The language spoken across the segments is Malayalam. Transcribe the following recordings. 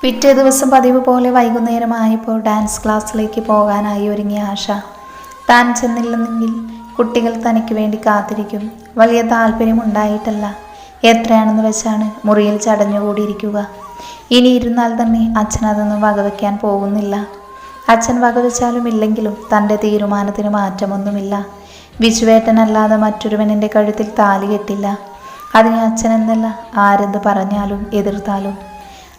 പിറ്റേ ദിവസം പതിവ് പോലെ വൈകുന്നേരമായപ്പോൾ ഡാൻസ് ക്ലാസ്സിലേക്ക് പോകാനായി ഒരുങ്ങിയ ആശ. താൻ ചെന്നില്ലെന്നെങ്കിൽ കുട്ടികൾ തനിക്ക് വേണ്ടി കാത്തിരിക്കും. വലിയ താല്പര്യമുണ്ടായിട്ടല്ല, എത്രയാണെന്ന് വെച്ചാണ് മുറിയിൽ ചടഞ്ഞുകൂടിയിരിക്കുക. ഇനി ഇരുന്നാൽ തന്നെ അച്ഛൻ അതൊന്നും വകവയ്ക്കാൻ പോകുന്നില്ല. അച്ഛൻ വകവെച്ചാലും ഇല്ലെങ്കിലും തൻ്റെ തീരുമാനത്തിന് മാറ്റമൊന്നുമില്ല. വിജുവേട്ടനല്ലാതെ മറ്റൊരുവനെൻ്റെ കഴുത്തിൽ താലി കെട്ടില്ല. അതിന് അച്ഛനെന്നല്ല, ആരെന്ത് പറഞ്ഞാലും എതിർത്താലും.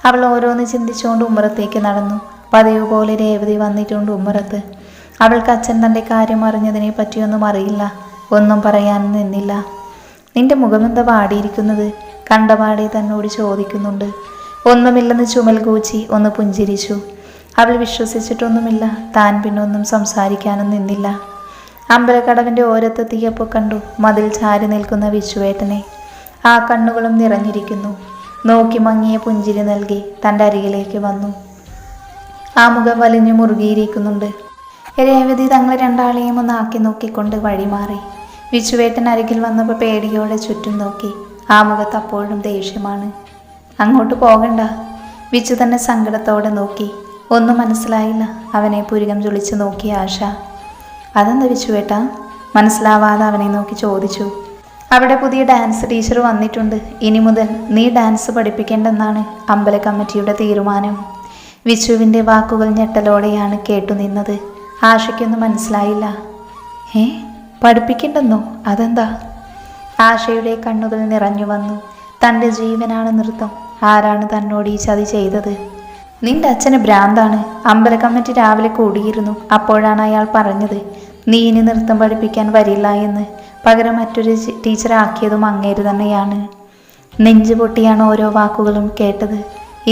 അവൾ ഓരോന്ന് ചിന്തിച്ചുകൊണ്ട് ഉമ്മറത്തേക്ക് നടന്നു. പതിവ് പോലെ രേവതി വന്നിട്ടുണ്ട് ഉമ്മറത്ത്. അവൾക്ക് അച്ഛൻ തൻ്റെ കാര്യം അറിഞ്ഞതിനെ പറ്റിയൊന്നും അറിയില്ല. ഒന്നും പറയാനും നിന്നില്ല. നിന്റെ മുഖമെന്താ വാടിയിരിക്കുന്നത്? കണ്ടപാടെ തന്നോട് ചോദിക്കുന്നുണ്ട്. ഒന്നുമില്ലെന്ന് ചുമൽ കൂച്ചി ഒന്ന് പുഞ്ചിരിച്ചു. അവൾ വിശ്വസിച്ചിട്ടൊന്നുമില്ല. താൻ പിന്നൊന്നും സംസാരിക്കാനും നിന്നില്ല. അമ്പലക്കടവിൻ്റെ ഓരത്തെത്തിയപ്പോൾ കണ്ടു മതിൽ ചാരി നിൽക്കുന്ന വിശ്വേട്ടനെ. ആ കണ്ണുകളും നിറഞ്ഞിരിക്കുന്നു. നോക്കി മങ്ങിയ പുഞ്ചിരി നൽകി തൻ്റെ അരികിലേക്ക് വന്നു. ആ മുഖം വലിഞ്ഞു മുറുകിയിരിക്കുന്നുണ്ട്. രേവതി തങ്ങളെ രണ്ടാളെയും ഒന്ന് ആക്കി നോക്കിക്കൊണ്ട് വഴിമാറി. വിച്ചുവേട്ടൻ അരികിൽ വന്നപ്പോൾ പേടിയോടെ ചുറ്റും നോക്കി. ആ മുഖത്ത് അപ്പോഴും ദേഷ്യമാണ്. അങ്ങോട്ട് പോകണ്ട. വിച്ചു തന്നെ സങ്കടത്തോടെ നോക്കി. ഒന്നും മനസ്സിലായില്ല. അവനെ പുരികം ചൊളിച്ച് നോക്കി ആശ. അതെന്താ വിച്ചുവേട്ടാ? മനസ്സിലാവാതെ അവനെ നോക്കി ചോദിച്ചു. അവിടെ പുതിയ ഡാൻസ് ടീച്ചർ വന്നിട്ടുണ്ട്. ഇനി മുതൽ നീ ഡാൻസ് പഠിപ്പിക്കേണ്ടെന്നാണ് അമ്പല കമ്മിറ്റിയുടെ തീരുമാനം. വിച്ചുവിൻ്റെ വാക്കുകൾ ഞെട്ടലോടെയാണ് കേട്ടുനിന്നത്. ആശയ്ക്കൊന്നും മനസ്സിലായില്ല. പഠിപ്പിക്കേണ്ടെന്നോ? അതെന്താ? ആശയുടെ കണ്ണുകൾ നിറഞ്ഞു വന്നു. തൻ്റെ ജീവനാണ് നൃത്തം. ആരാണ് തന്നോട് ഈ ചതി ചെയ്തത്? നിന്റെ അച്ഛന് ഭ്രാന്താണ്. അമ്പല കമ്മിറ്റി രാവിലെ കൂടിയിരുന്നു. അപ്പോഴാണ് അയാൾ പറഞ്ഞത് നീ ഇനി നൃത്തം പഠിപ്പിക്കാൻ വരില്ല എന്ന്. പകരം മറ്റൊരു ടീച്ചറാക്കിയതും അങ്ങേര് തന്നെയാണ്. നെഞ്ചു പൊട്ടിയാണ് ഓരോ വാക്കുകളും കേട്ടത്.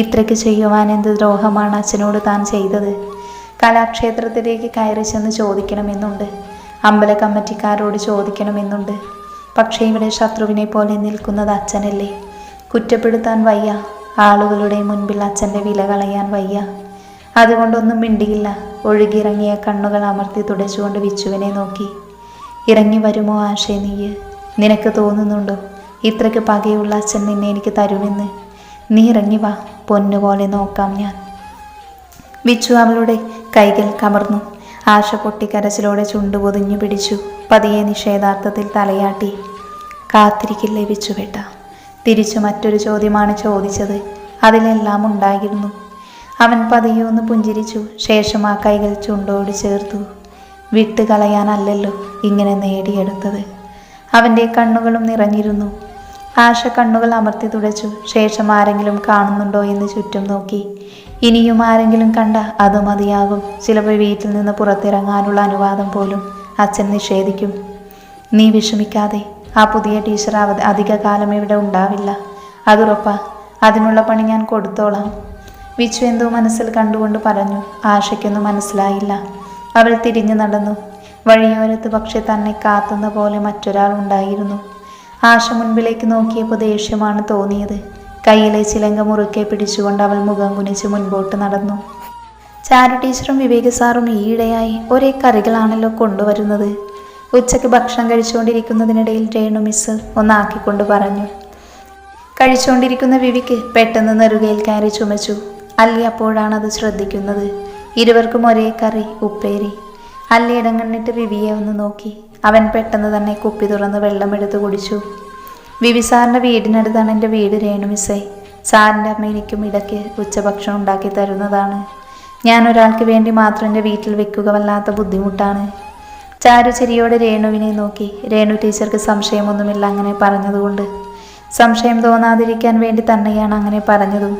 ഇത്രയ്ക്ക് ചെയ്യുവാൻ എന്ത് ദ്രോഹമാണ് അച്ഛനോട് താൻ ചെയ്തത്? കലാക്ഷേത്രത്തിലേക്ക് കയറി ചെന്ന് ചോദിക്കണമെന്നുണ്ട്. അമ്പല കമ്മിറ്റിക്കാരോട് ചോദിക്കണമെന്നുണ്ട്. പക്ഷേ ഇവിടെ ശത്രുവിനെ പോലെ നിൽക്കുന്നത് അച്ഛനല്ലേ. കുറ്റപ്പെടുത്താൻ വയ്യ. ആളുകളുടെ മുൻപിൽ അച്ഛൻ്റെ വില കളയാൻ വയ്യ. അതുകൊണ്ടൊന്നും മിണ്ടിയില്ല. ഒഴുകിയിറങ്ങിയ കണ്ണുകൾ അമർത്തി തുടച്ചുകൊണ്ട് വിച്ചുവിനെ നോക്കി. ഇറങ്ങി വരുമോ ആശേ നീ? നിനക്ക് തോന്നുന്നുണ്ടോ ഇത്രയ്ക്ക് പകയുള്ള അച്ഛൻ നിന്നെ എനിക്ക് തരുമെന്ന്? നീ ഇറങ്ങി വാ, പൊന്നുപോലെ നോക്കാം ഞാൻ. വിച്ചു അവളുടെ കൈകൾ കമർന്നു. ആശ പൊട്ടിക്കരച്ചിലോടെ ചുണ്ടുപൊതിഞ്ഞു പിടിച്ചു. പതിയെ നിഷേധാർത്ഥത്തിൽ തലയാട്ടി. കാത്തിരിക്കില്ലേ വിച്ചുവേട്ട? തിരിച്ചു മറ്റൊരു ചോദ്യമാണ് ചോദിച്ചത്. അതിലെല്ലാം ഉണ്ടായിരുന്നു. അവൻ പതിയെ ഒന്ന് പുഞ്ചിരിച്ചു. ശേഷം ആ കൈകൾ ചുണ്ടോട് ചേർത്തു. വിട്ടുകളയാനല്ലല്ലോ ഇങ്ങനെ നേടിയെടുത്തത്. അവൻ്റെ കണ്ണുകളും നിറഞ്ഞിരുന്നു. ആശ കണ്ണുകൾ അമർത്തി തുടച്ചു. ശേഷം ആരെങ്കിലും കാണുന്നുണ്ടോ എന്ന് ചുറ്റും നോക്കി. ഇനിയും ആരെങ്കിലും കണ്ട അത് മതിയാകും. ചിലപ്പോൾ വീട്ടിൽ നിന്ന് പുറത്തിറങ്ങാനുള്ള അനുവാദം പോലും അച്ഛൻ നിഷേധിക്കും. നീ വിഷമിക്കാതെ. ആ പുതിയ ടീച്ചർ അധികകാലം ഇവിടെ ഉണ്ടാവില്ല. അതുറപ്പാ. അതിനുള്ള പണി ഞാൻ കൊടുത്തോളാം. വിച്ചു എന്തോ മനസ്സിൽ കണ്ടുകൊണ്ട് പറഞ്ഞു. ആശയ്ക്കൊന്നും മനസ്സിലായില്ല. അവൾ തിരിഞ്ഞു നടന്നു. വഴിയോരത്ത് പക്ഷെ തന്നെ കാത്തുന്ന പോലെ മറ്റൊരാൾ ഉണ്ടായിരുന്നു. ആശ മുൻപിലേക്ക് നോക്കിയപ്പോൾ ദേഷ്യമാണ് തോന്നിയത്. കയ്യിലെ ചിലങ്ക മുറുക്കെ പിടിച്ചുകൊണ്ട് അവൾ മുഖം കുനിച്ച് മുൻപോട്ട് നടന്നു. ചാരു ടീച്ചറും വിവേക് സാറും ഈയിടെയായി ഒരേ കറികളാണല്ലോ കൊണ്ടുവരുന്നത്. ഉച്ചയ്ക്ക് ഭക്ഷണം കഴിച്ചുകൊണ്ടിരിക്കുന്നതിനിടയിൽ രേണു മിസ് ഒന്നാക്കിക്കൊണ്ട് പറഞ്ഞു. കഴിച്ചുകൊണ്ടിരിക്കുന്ന വിവിക്ക് പെട്ടെന്ന് നെറുകയിൽ കയറി ചുമച്ചു. അല്ലി അപ്പോഴാണ് അത് ശ്രദ്ധിക്കുന്നത്. ഇരുവർക്കും ഒരേ കറി, ഉപ്പേരി. അല്ലി ഇടങ്ങണ്ണിട്ട് വിവിയെ ഒന്ന് നോക്കി. അവൻ പെട്ടെന്ന് തന്നെ കുപ്പി തുറന്ന് വെള്ളമെടുത്ത് കുടിച്ചു. വിവി സാറിൻ്റെ വീടിനടുത്താണ് എൻ്റെ വീട് രേണു മിസ്സേ. സാറിൻ്റെ അമ്മ എനിക്കും ഇടയ്ക്ക് ഉച്ചഭക്ഷണം ഉണ്ടാക്കി തരുന്നതാണ്. ഞാൻ ഒരാൾക്ക് വേണ്ടി മാത്രം എൻ്റെ വീട്ടിൽ വെക്കുക വല്ലാത്ത ബുദ്ധിമുട്ടാണ്. ചാരു ചിരിയോടെ രേണുവിനെ നോക്കി. രേണു ടീച്ചർക്ക് സംശയമൊന്നുമില്ല അങ്ങനെ പറഞ്ഞതുകൊണ്ട്. സംശയം തോന്നാതിരിക്കാൻ വേണ്ടി തന്നെയാണ് അങ്ങനെ പറഞ്ഞതും.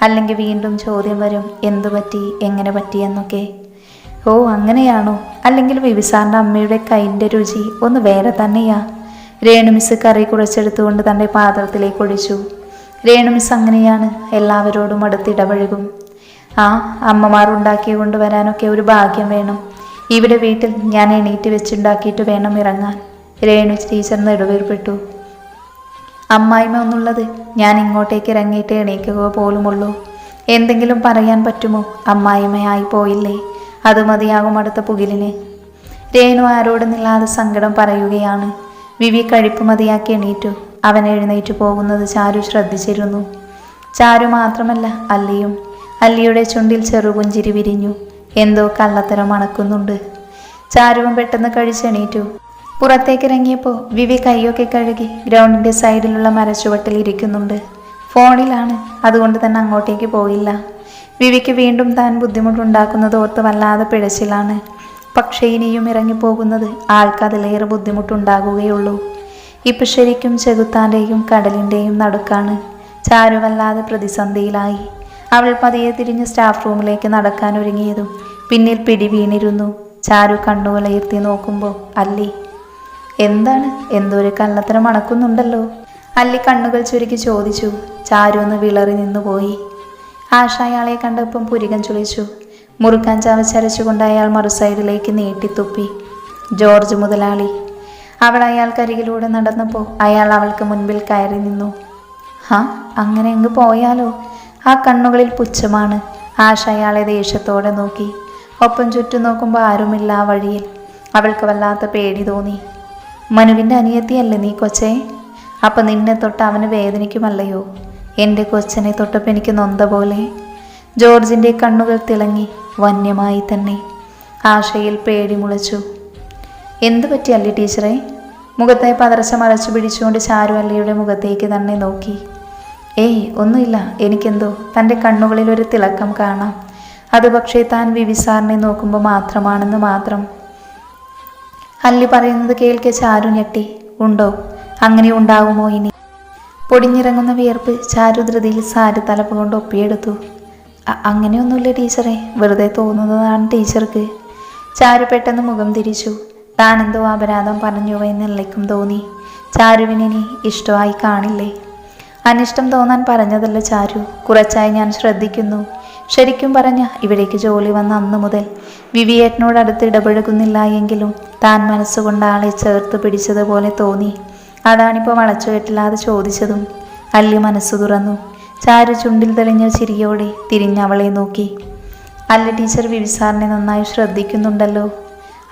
അല്ലെങ്കിൽ വീണ്ടും ചോദ്യം വരും, എന്തു പറ്റി, എങ്ങനെ പറ്റി എന്നൊക്കെ. ഓ അങ്ങനെയാണോ? അല്ലെങ്കിൽ വിവിസാറിൻ്റെ അമ്മയുടെ കൈൻ്റെ രുചി ഒന്ന് വേറെ തന്നെയാ. രേണു മിസ് കറി കുറച്ചെടുത്തുകൊണ്ട് തൻ്റെ പാത്രത്തിലേക്ക് ഒഴിച്ചു. രേണു മിസ് അങ്ങനെയാണ്. എല്ലാവരോടും അടുത്തിടപഴകും. ആ അമ്മമാർ ഉണ്ടാക്കി കൊണ്ടുവരാനൊക്കെ ഒരു ഭാഗ്യം വേണം. ഇവിടെ വീട്ടിൽ ഞാൻ എണീറ്റ് വെച്ചുണ്ടാക്കിയിട്ട് വേണം ഇറങ്ങാൻ. രേണു ടീച്ചർ നെടുവേർപ്പെട്ടു. അമ്മായിമ്മ ഒന്നുള്ളത് ഞാൻ ഇങ്ങോട്ടേക്ക് ഇറങ്ങിയിട്ട് എണീക്കുക പോലുമുള്ളൂ. എന്തെങ്കിലും പറയാൻ പറ്റുമോ? അമ്മായിമ്മയായി പോയില്ലേ, അത് മതിയാകും അടുത്ത പുകിലിന്. രേണു ആരോടുന്നില്ലാതെ സങ്കടം പറയുകയാണ്. വിവി കഴിപ്പ് മതിയാക്കി എണീറ്റു. അവൻ എഴുന്നേറ്റു പോകുന്നത് ചാരു ശ്രദ്ധിച്ചിരുന്നു. ചാരു മാത്രമല്ല അല്ലിയും. അല്ലിയുടെ ചുണ്ടിൽ ചെറുപുഞ്ചിരി വിരിഞ്ഞു. എന്തോ കള്ളത്തരം മണക്കുന്നുണ്ട്. ചാരുവും പെട്ടെന്ന് കഴിച്ചെണീറ്റു. പുറത്തേക്കിറങ്ങിയപ്പോൾ വിവി കൈയൊക്കെ കഴുകി ഗ്രൗണ്ടിൻ്റെ സൈഡിലുള്ള മരച്ചുവട്ടിൽ ഇരിക്കുന്നുണ്ട്. ഫോണിലാണ്, അതുകൊണ്ട് തന്നെ അങ്ങോട്ടേക്ക് പോയില്ല. വിവിക്ക് വീണ്ടും താൻ ബുദ്ധിമുട്ടുണ്ടാക്കുന്നത് ഓർത്ത് വല്ലാതെ പിഴച്ചിലാണ്. പക്ഷേ ഇനിയും ഇറങ്ങിപ്പോകുന്നത് ആൾക്കതിലേറെ ബുദ്ധിമുട്ടുണ്ടാകുകയുള്ളൂ. ഇപ്പം ശരിക്കും ചെകുത്താൻ്റെയും കടലിൻ്റെയും നടുക്കാണ്. ചാരു വല്ലാതെ പ്രതിസന്ധിയിലായി. അവൾ പതിയെ തിരിഞ്ഞ് സ്റ്റാഫ് റൂമിലേക്ക് നടക്കാൻ ഒരുങ്ങിയതും പിന്നിൽ പിടി വീണിരുന്നു. ചാരു കണ്ണുകളുയർത്തി നോക്കുമ്പോൾ അല്ലി. എന്താണ്, എന്തോ ഒരു കള്ളത്തരം മണക്കുന്നുണ്ടല്ലോ. അല്ലി കണ്ണുകൾ ചുരുക്കി ചോദിച്ചു. ചാരു ഒന്ന് വിളറി നിന്നുപോയി. ആശ അയാളെ കണ്ടപ്പം പുരികം ചുളിച്ചു. മുറുക്കാൻ ചവച്ചരച്ചുകൊണ്ട് അയാൾ മറുസൈഡിലേക്ക് നീട്ടിത്തുപ്പി. ജോർജ് മുതലാളി. അവൾ അയാൾക്കരികിലൂടെ നടന്നപ്പോൾ അയാൾ അവൾക്ക് മുൻപിൽ കയറി നിന്നു. അങ്ങനെ അങ്ങ് പോയാലോ? ആ കണ്ണുകളിൽ പുച്ഛമാണ്. ആശ അയാളെ ദേഷ്യത്തോടെ നോക്കി. ഒപ്പം ചുറ്റും നോക്കുമ്പോൾ ആരുമില്ല ആ വഴിയിൽ. അവൾക്ക് വല്ലാത്ത പേടി തോന്നി. മനുവിൻ്റെ അനിയത്തിയല്ലേ നീ കൊച്ചേ? അപ്പം നിന്നെ തൊട്ട് അവന് വേദനിക്കുമല്ലയോ? എൻ്റെ കൊച്ചനെ തൊട്ടപ്പോൾ എനിക്ക് നൊന്ത പോലെ. ജോർജിൻ്റെ കണ്ണുകൾ തിളങ്ങി. വന്യമായി തന്നെ. ആശയിൽ പേടി മുളച്ചു. എന്തു പറ്റി അല്ലി ടീച്ചറെ? മുഖത്തെ പതർച്ച മറച്ചു പിടിച്ചുകൊണ്ട് ചാരു അല്ലിയുടെ മുഖത്തേക്ക് തന്നെ നോക്കി. ഏയ് ഒന്നുമില്ല, എനിക്കെന്തോ തൻ്റെ കണ്ണുകളിൽ ഒരു തിളക്കം കാണാം. അത് പക്ഷേ താൻ വിവിസാറിനെ നോക്കുമ്പോൾ മാത്രമാണെന്ന് മാത്രം. അല്ലി പറയുന്നത് കേൾക്കെ ചാരു ഞെട്ടി. ഉണ്ടോ? അങ്ങനെ ഉണ്ടാകുമോ ഇനി? പൊടിഞ്ഞിറങ്ങുന്ന വിയർപ്പ് ചാരു ധൃതിയിൽ സാരി തലപ്പ് കൊണ്ട് ഒപ്പിയെടുത്തു. അങ്ങനെയൊന്നുമില്ല ടീച്ചറെ, വെറുതെ തോന്നുന്നതാണ് ടീച്ചർക്ക്. ചാരു പെട്ടെന്ന് മുഖം തിരിച്ചു. താനെന്തോ അപരാധം പറഞ്ഞുവോ എന്നെല്ലേക്കും തോന്നി. ചാരുവിനി ഇഷ്ടമായി കാണില്ലേ? അനിഷ്ടം തോന്നാൻ പറഞ്ഞതല്ല ചാരു, കുറച്ചായി ഞാൻ ശ്രദ്ധിക്കുന്നു. ശരിക്കും പറഞ്ഞ ഇവിടേക്ക് ജോലി വന്ന അന്ന് മുതൽ വിവിയേട്ടനോടടുത്ത് ഇടപഴകുന്നില്ല എങ്കിലും താൻ മനസ്സുകൊണ്ട് ആളെ ചേർത്ത് പിടിച്ചതുപോലെ തോന്നി. അതാണിപ്പോൾ വളച്ചുകെട്ടില്ലാതെ ചോദിച്ചതും. അല്ലി മനസ്സു തുറന്നു. ചാരു ചുണ്ടിൽ തെളിഞ്ഞ ചിരിയോടെ തിരിഞ്ഞവളെ നോക്കി. അല്ല ടീച്ചർ വിവിസാറിനെ നന്നായി ശ്രദ്ധിക്കുന്നുണ്ടല്ലോ.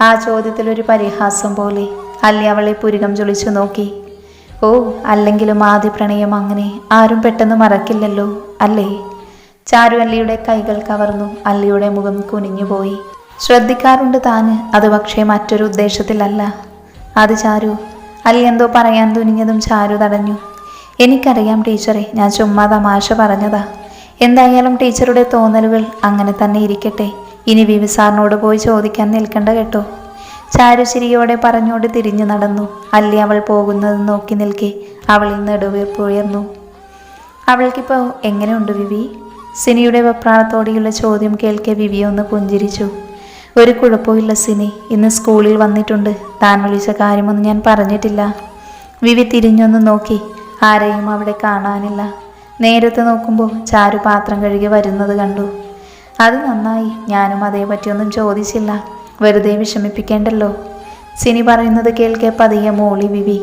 ആ ചോദ്യത്തിലൊരു പരിഹാസം പോലെ അല്ലി അവളെ പുരികം ചൊളിച്ചു നോക്കി. ഓ, അല്ലെങ്കിലും ആദ്യ പ്രണയം അങ്ങനെ ആരും പെട്ടെന്ന് മറക്കില്ലല്ലോ അല്ലേ? ചാരു അല്ലിയുടെ കൈകൾ കവർന്നു. അല്ലിയുടെ മുഖം കുനിഞ്ഞുപോയി. ശ്രദ്ധിക്കാറുണ്ട് താന്, അത് പക്ഷേ മറ്റൊരു ഉദ്ദേശത്തിലല്ല. അത് ചാരു. അല്ലി എന്തോ പറയാൻ തുനിഞ്ഞതും ചാരു തടഞ്ഞു. എനിക്കറിയാം ടീച്ചറെ, ഞാൻ ചുമ്മാ തമാശ പറഞ്ഞതാ. എന്തായാലും ടീച്ചറുടെ തോന്നലുകൾ അങ്ങനെ തന്നെ ഇരിക്കട്ടെ. ഇനി വിവിസാറിനോട് പോയി ചോദിക്കാൻ നിൽക്കണ്ട കേട്ടോ. ചാരു ചിരിയോടെ പറഞ്ഞോട് തിരിഞ്ഞു നടന്നു. അല്ലി അവൾ പോകുന്നത് നോക്കി നിൽക്കെ അവളിൽ നെടുവീർപ്പ് ഉയർന്നു. അവൾക്കിപ്പോൾ എങ്ങനെയുണ്ട് വിവി? സിനിയുടെ വെപ്രാളത്തോടെയുള്ള ചോദ്യം കേൾക്കെ വിവി ഒന്ന് പുഞ്ചിരിച്ചു. ഒരു കുഴപ്പമില്ല സിനി, ഇന്ന് സ്കൂളിൽ വന്നിട്ടുണ്ട്. താൻ വിളിച്ച കാര്യമൊന്നും ഞാൻ പറഞ്ഞിട്ടില്ല. വിവി തിരിഞ്ഞൊന്ന് നോക്കി. ആരെയും അവിടെ കാണാനില്ല. നേരത്തെ നോക്കുമ്പോൾ ചാരു പാത്രം കഴുകി വരുന്നത് കണ്ടു. അത് നന്നായി, ഞാനും അതേപറ്റിയൊന്നും ചോദിച്ചില്ല. വെറുതെ വിഷമിപ്പിക്കേണ്ടല്ലോ. സിനി പറയുന്നത് കേൾക്കെ പതിയെ മോളി വിവി.